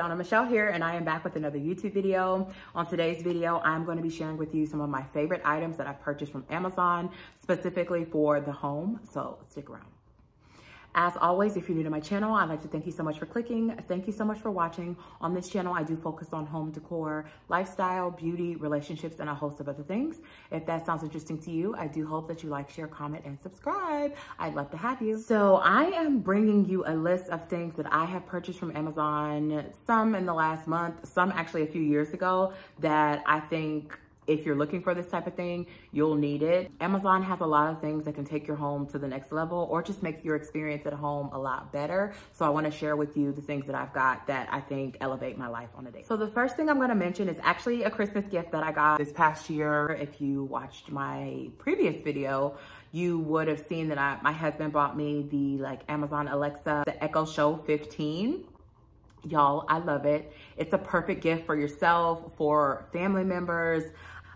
Donna Michelle here, and I am back with another YouTube video. On today's video, I'm going to be sharing with you some of my favorite items that I've purchased from Amazon, specifically for the home, so stick around. As always, if you're new to my channel, I'd like to thank you so much for clicking. Thank you so much for watching. On this channel, I do focus on home decor, lifestyle, beauty, relationships, and a host of other things. If that sounds interesting to you, I do hope that you like, share, comment, and subscribe. I'd love to have you. So I am bringing you a list of things that I have purchased from Amazon, some in the last month, some actually a few years ago, that I think if you're looking for this type of thing, you'll need it. Amazon has a lot of things that can take your home to the next level or just make your experience at home a lot better. So I want to share with you the things that I've got that I think elevate my life on a day. So the first thing I'm going to mention is actually a Christmas gift that I got this past year. If you watched my previous video, you would have seen that my husband bought me the Amazon Alexa, the Echo Show 15. Y'all, I love it. It's a perfect gift for yourself, for family members.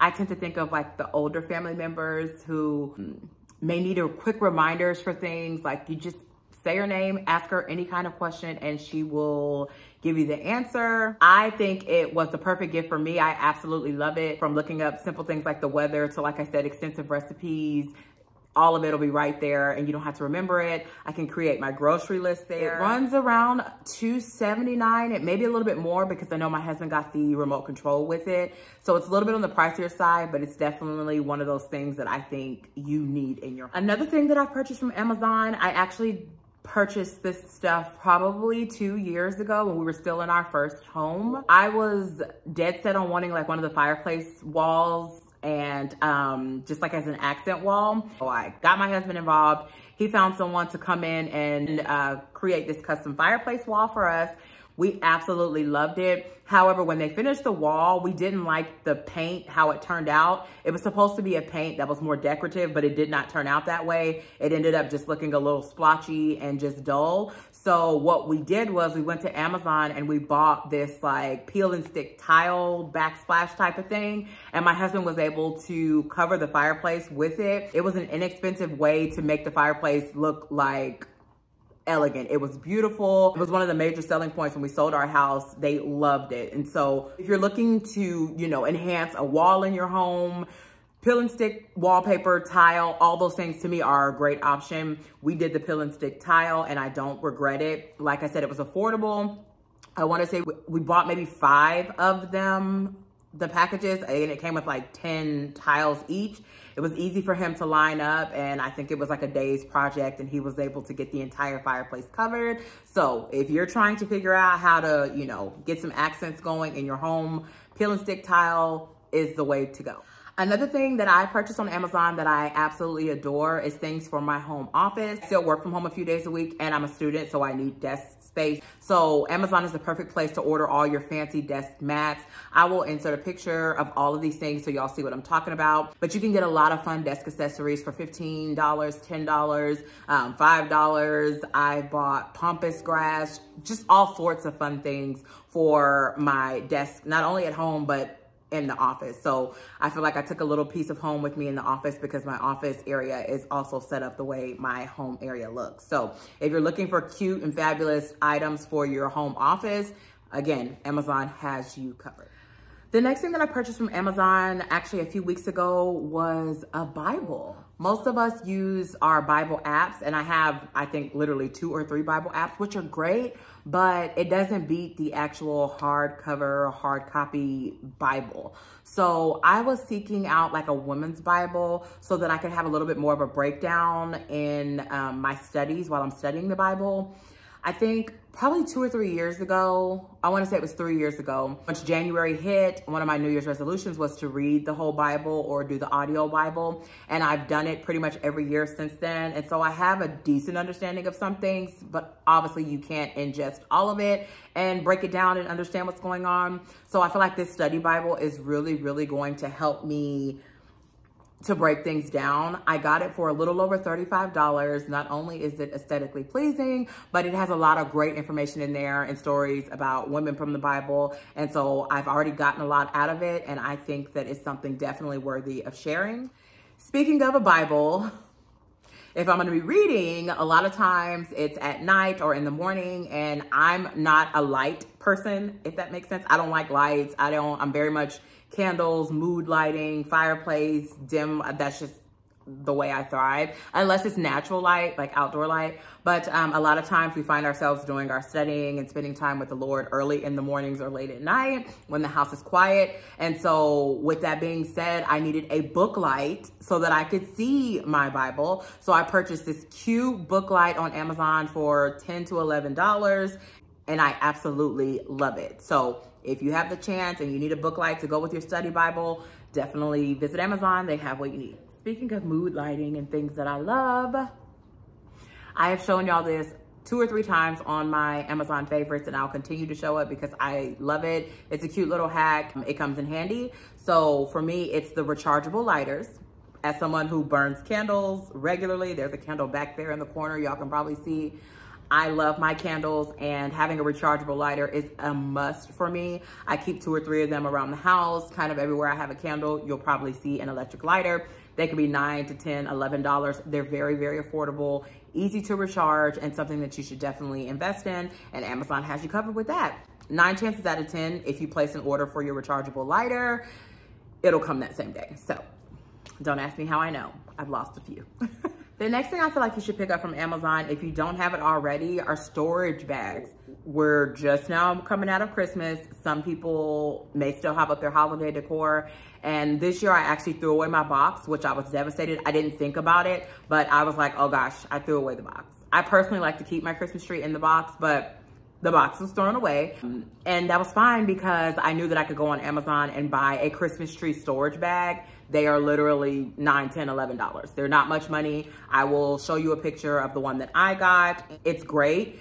I tend to think of the older family members who may need a quick reminders for things. You just say her name, ask her any kind of question, and she will give you the answer. I think it was the perfect gift for me. I absolutely love it. From looking up simple things like the weather to, like I said, extensive recipes. All of it will be right there and you don't have to remember it. I can create my grocery list there. It runs around $279. It may be a little bit more because I know my husband got the remote control with it. So it's a little bit on the pricier side, but it's definitely one of those things that I think you need in your home. Another thing that I've purchased from Amazon, I actually purchased this stuff probably 2 years ago when we were still in our first home. I was dead set on wanting one of the fireplace walls, and just as an accent wall. So I got my husband involved. He found someone to come in and create this custom fireplace wall for us. We absolutely loved it. However, when they finished the wall, we didn't like the paint, how it turned out. It was supposed to be a paint that was more decorative, but it did not turn out that way. It ended up just looking a little splotchy and just dull. So what we did was we went to Amazon and we bought this peel and stick tile backsplash type of thing. And my husband was able to cover the fireplace with it. It was an inexpensive way to make the fireplace look elegant. It was beautiful. It was one of the major selling points when we sold our house. They loved it. And so if you're looking to, enhance a wall in your home, peel and stick wallpaper, tile, all those things to me are a great option. We did the peel and stick tile and I don't regret it. Like I said, it was affordable. I want to say we bought maybe 5 of them, the packages, and it came with 10 tiles each. It was easy for him to line up, and I think it was a day's project, and he was able to get the entire fireplace covered. So if you're trying to figure out how to, get some accents going in your home, peel and stick tile is the way to go. Another thing that I purchased on Amazon that I absolutely adore is things for my home office. I still work from home a few days a week, and I'm a student, so I need desk space. So Amazon is the perfect place to order all your fancy desk mats. I will insert a picture of all of these things so y'all see what I'm talking about. But you can get a lot of fun desk accessories for $15, $10, $5. I bought pampas grass, just all sorts of fun things for my desk, not only at home, but in the office. So I feel like I took a little piece of home with me in the office because my office area is also set up the way my home area looks. So if you're looking for cute and fabulous items for your home office, again, Amazon has you covered. The next thing that I purchased from Amazon actually a few weeks ago was a Bible. Most of us use our Bible apps, and I have, I think, literally 2 or 3 Bible apps, which are great, but it doesn't beat the actual hardcover, hard copy Bible. So I was seeking out a women's Bible so that I could have a little bit more of a breakdown in my studies while I'm studying the Bible. I think probably 2 or 3 years ago, I want to say it was 3 years ago, once January hit, one of my New Year's resolutions was to read the whole Bible or do the audio Bible. And I've done it pretty much every year since then. And so I have a decent understanding of some things, but obviously you can't ingest all of it and break it down and understand what's going on. So I feel like this study Bible is really, really going to help me to break things down. I got it for a little over $35. Not only is it aesthetically pleasing, but it has a lot of great information in there and stories about women from the Bible. And so I've already gotten a lot out of it, and I think that it's something definitely worthy of sharing. Speaking of a Bible, If I'm gonna be reading, a lot of times it's at night or in the morning, and I'm not a light person, if that makes sense. I don't like lights. I'm very much candles, mood lighting, fireplace, dim. That's just the way I thrive, unless it's natural light, like outdoor light. But a lot of times we find ourselves doing our studying and spending time with the Lord early in the mornings or late at night when the house is quiet. And so with that being said, I needed a book light so that I could see my Bible. So I purchased this cute book light on Amazon for $10 to $11, and I absolutely love it. So if you have the chance and you need a book light to go with your study Bible, definitely visit Amazon. They have what you need. Speaking of mood lighting and things that I love, I have shown y'all this 2 or 3 times on my Amazon favorites, and I'll continue to show it because I love it. It's a cute little hack. It comes in handy. So for me, it's the rechargeable lighters. As someone who burns candles regularly, there's a candle back there in the corner y'all can probably see. I love my candles, and having a rechargeable lighter is a must for me. I keep 2 or 3 of them around the house. Kind of everywhere I have a candle, you'll probably see an electric lighter. They can be $9 to $10, $11. They're very, very affordable, easy to recharge, and something that you should definitely invest in. And Amazon has you covered with that. 9 chances out of 10, if you place an order for your rechargeable lighter, it'll come that same day. So don't ask me how I know. I've lost a few. The next thing I feel like you should pick up from Amazon, if you don't have it already, are storage bags. We're just now coming out of Christmas. Some people may still have up their holiday decor. And this year I actually threw away my box, which I was devastated. I didn't think about it, but I was like, oh gosh, I threw away the box. I personally like to keep my Christmas tree in the box, but the box was thrown away. And that was fine because I knew that I could go on Amazon and buy a Christmas tree storage bag. They are literally $9, $10, $11. They're not much money. I will show you a picture of the one that I got. It's great.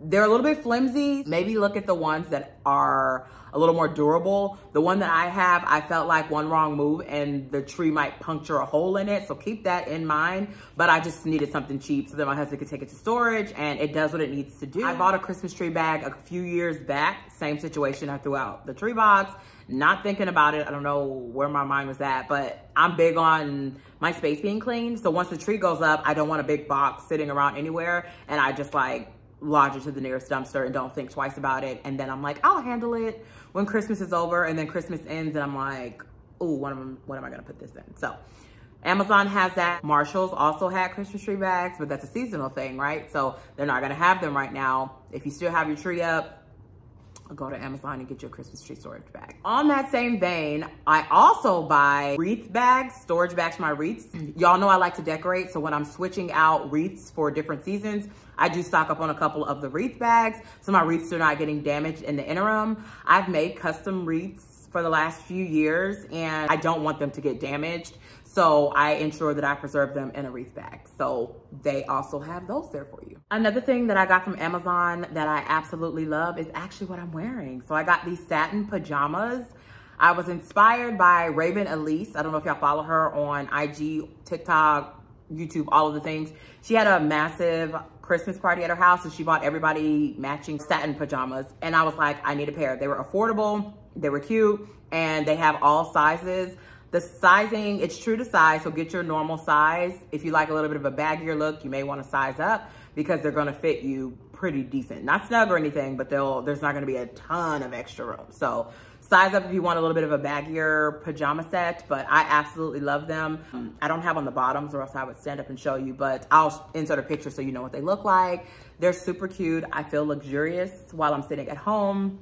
They're a little bit flimsy. Maybe look at the ones that are a little more durable. The one that I have, I felt like one wrong move and the tree might puncture a hole in it. So keep that in mind. But I just needed something cheap so that my husband could take it to storage, and it does what it needs to do. I bought a Christmas tree bag a few years back. Same situation. I threw out the tree box, not thinking about it. I don't know where my mind was at, but I'm big on my space being clean. So once the tree goes up, I don't want a big box sitting around anywhere. And I just like lodge it to the nearest dumpster and don't think twice about it. And then I'm like, I'll handle it when Christmas is over. And then Christmas ends and I'm like, ooh, what am I gonna put this in? So Amazon has that. Marshall's also had Christmas tree bags, but that's a seasonal thing, right? So they're not gonna have them right now. If you still have your tree up, go to Amazon and get your Christmas tree storage bag. On that same vein, I also buy wreath bags, storage bags for my wreaths. Y'all know I like to decorate, so when I'm switching out wreaths for different seasons, I do stock up on a couple of the wreath bags so my wreaths are not getting damaged in the interim. I've made custom wreaths for the last few years and I don't want them to get damaged. So I ensure that I preserve them in a wreath bag. So they also have those there for you. Another thing that I got from Amazon that I absolutely love is actually what I'm wearing. So I got these satin pajamas. I was inspired by Raven Elise. I don't know if y'all follow her on IG, TikTok, YouTube, all of the things. She had a massive Christmas party at her house and she bought everybody matching satin pajamas. And I was like, I need a pair. They were affordable, they were cute, and they have all sizes. The sizing, it's true to size, so get your normal size. If you like a little bit of a baggier look, you may want to size up because they're going to fit you pretty decent. Not snug or anything, but there's not going to be a ton of extra room. So size up if you want a little bit of a baggier pajama set, but I absolutely love them. I don't have on the bottoms or else I would stand up and show you, but I'll insert a picture so you know what they look like. They're super cute. I feel luxurious while I'm sitting at home.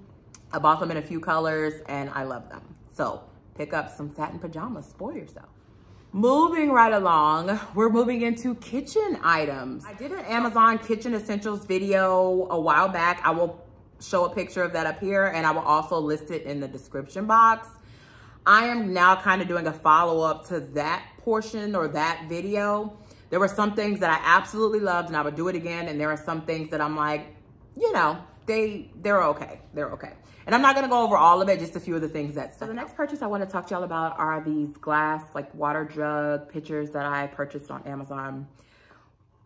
I bought them in a few colors and I love them. So pick up some satin pajamas, spoil yourself. Moving right along, we're moving into kitchen items. I did an Amazon kitchen essentials video a while back. I will show a picture of that up here and I will also list it in the description box. I am now kind of doing a follow-up to that portion or that video. There were some things that I absolutely loved and I would do it again, and there are some things that I'm like, you know, they're okay, they're okay. And I'm not gonna go over all of it, just a few of the things that stuck. So the next purchase I wanna talk to y'all about are these glass, like water jug pitchers that I purchased on Amazon.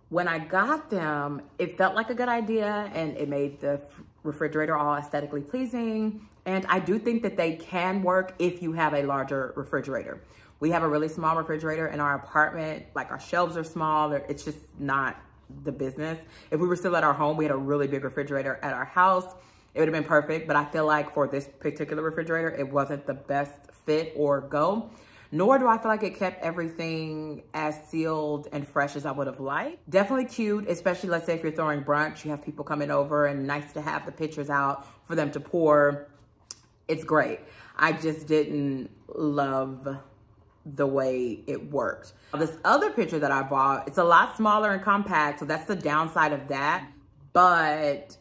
When I got them, it felt like a good idea and it made the refrigerator all aesthetically pleasing. And I do think that they can work if you have a larger refrigerator. We have a really small refrigerator in our apartment. Like our shelves are small. It's just not the business. If we were still at our home, we had a really big refrigerator at our house. It would have been perfect, but I feel like for this particular refrigerator, it wasn't the best fit or go. Nor do I feel like it kept everything as sealed and fresh as I would have liked. Definitely cute, especially let's say if you're throwing brunch, you have people coming over and nice to have the pitchers out for them to pour. It's great. I just didn't love the way it worked. This other pitcher that I bought, it's a lot smaller and compact, so that's the downside of that. But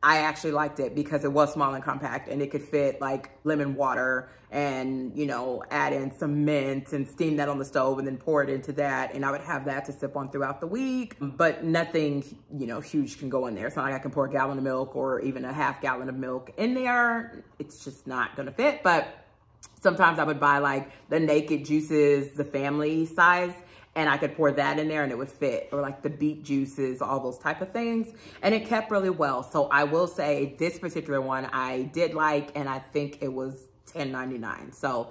I actually liked it because it was small and compact and it could fit like lemon water and, you know, add in some mint and steam that on the stove and then pour it into that. And I would have that to sip on throughout the week, but nothing, you know, huge can go in there. It's not like I can pour a gallon of milk or even a half gallon of milk in there. It's just not gonna fit. But sometimes I would buy like the Naked Juices, the family size, and I could pour that in there and it would fit, or like the beet juices, all those type of things. And it kept really well. So I will say this particular one I did like, and I think it was $10.99. So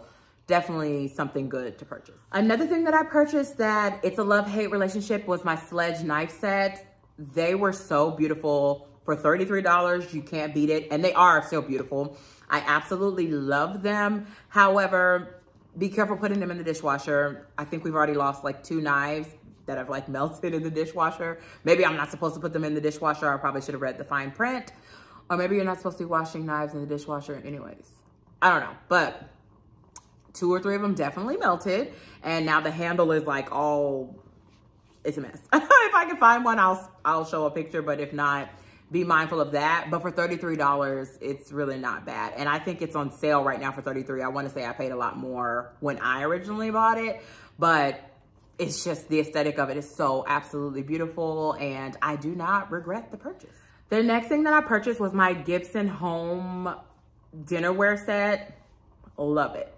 definitely something good to purchase. Another thing that I purchased that it's a love-hate relationship was my Sledge knife set. They were so beautiful. For $33, you can't beat it. And they are still beautiful. I absolutely love them. However, be careful putting them in the dishwasher. I think we've already lost like 2 knives that have like melted in the dishwasher. Maybe I'm not supposed to put them in the dishwasher. I probably should have read the fine print. Or maybe you're not supposed to be washing knives in the dishwasher anyways. I don't know, but 2 or 3 of them definitely melted. And now the handle is like all, it's a mess. If I can find one, I'll show a picture, but if not, be mindful of that. But for $33, it's really not bad. And I think it's on sale right now for $33. I want to say I paid a lot more when I originally bought it, but it's just the aesthetic of it is so absolutely beautiful and I do not regret the purchase. The next thing that I purchased was my Gibson Home Dinnerware Set. Love it.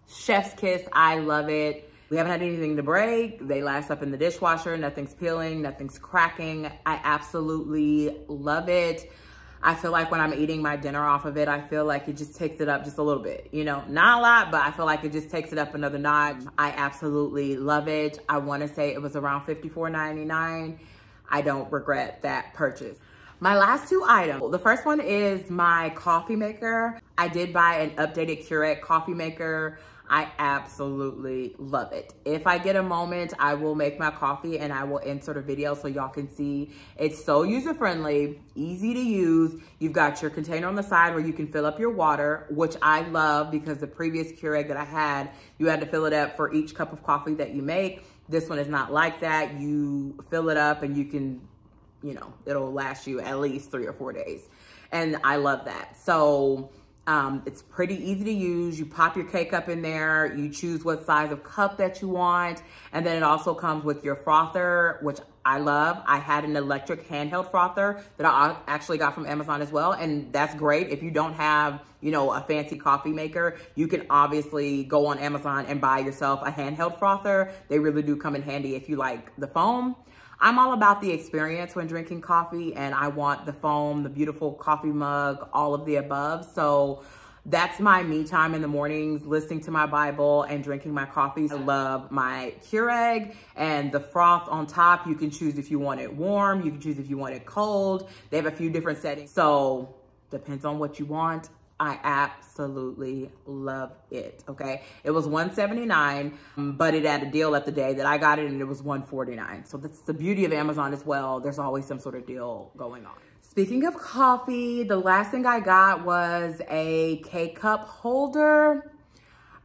Chef's kiss, I love it. We haven't had anything to break. They last up in the dishwasher. Nothing's peeling, nothing's cracking. I absolutely love it. I feel like when I'm eating my dinner off of it, I feel like it just takes it up just a little bit. You know, not a lot, but I feel like it just takes it up another notch. I absolutely love it. I want to say it was around $54.99. I don't regret that purchase. My last 2 items. The first one is my coffee maker. I did buy an updated Keurig coffee maker. I absolutely love it. If I get a moment, I will make my coffee and I will insert a video so y'all can see. It's so user-friendly, easy to use. You've got your container on the side where you can fill up your water, which I love because the previous Keurig that I had, you had to fill it up for each cup of coffee that you make. This one is not like that. You fill it up and you can, you know, it'll last you at least 3 or 4 days. And I love that. So it's pretty easy to use. You pop your K-Cup in there, you choose what size of cup that you want, and then it also comes with your frother, which I love. I had an electric handheld frother that I actually got from Amazon as well, and that's great. If you don't have, you know, a fancy coffee maker, you can obviously go on Amazon and buy yourself a handheld frother. They really do come in handy if you like the foam. I'm all about the experience when drinking coffee, and I want the foam, the beautiful coffee mug, all of the above. So that's my me time in the mornings, listening to my Bible and drinking my coffee. I love my Keurig and the froth on top. You can choose if you want it warm. You can choose if you want it cold. They have a few different settings. So depends on what you want. I absolutely love it, okay? It was $179, but it had a deal at the day that I got it and it was $149. So that's the beauty of Amazon as well. There's always some sort of deal going on. Speaking of coffee, the last thing I got was a KCup holder.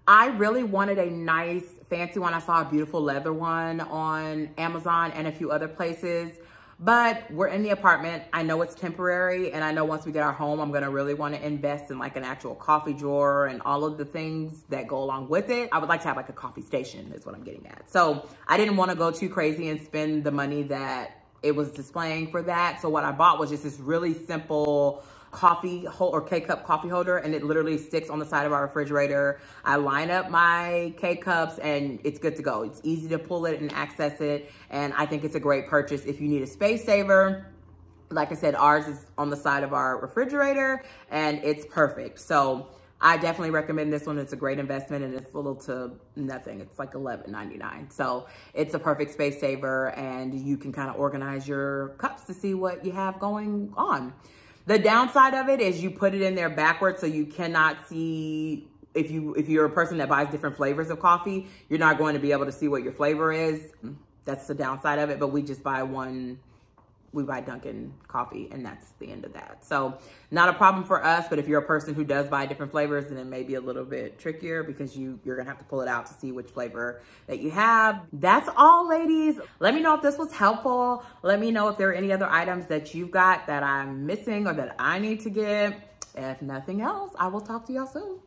I really wanted a nice fancy one. I saw a beautiful leather one on Amazon and a few other places. But we're in the apartment. I know it's temporary, and I know once we get our home, I'm gonna really wanna invest in like an actual coffee drawer and all of the things that go along with it. I would like to have like a coffee station is what I'm getting at. So I didn't wanna go too crazy and spend the money that it was displaying for that. So what I bought was just this really simple coffee or K-Cup coffee holder, and it literally sticks on the side of our refrigerator. I line up my K-Cups and it's good to go. It's easy to pull it and access it, and I think it's a great purchase if you need a space saver. Like I said, ours is on the side of our refrigerator and it's perfect. So I definitely recommend this one. It's a great investment and it's little to nothing. It's like $11.99. So it's a perfect space saver and you can kind of organize your cups to see what you have going on. The downside of it is you put it in there backwards so you cannot see, if you're a person that buys different flavors of coffee, you're not going to be able to see what your flavor is. That's the downside of it, but we just buy one. We buy Dunkin' coffee and that's the end of that. So not a problem for us, but if you're a person who does buy different flavors, then it may be a little bit trickier because you're gonna have to pull it out to see which flavor that you have. That's all, ladies. Let me know if this was helpful. Let me know if there are any other items that you've got that I'm missing or that I need to get. If nothing else, I will talk to y'all soon.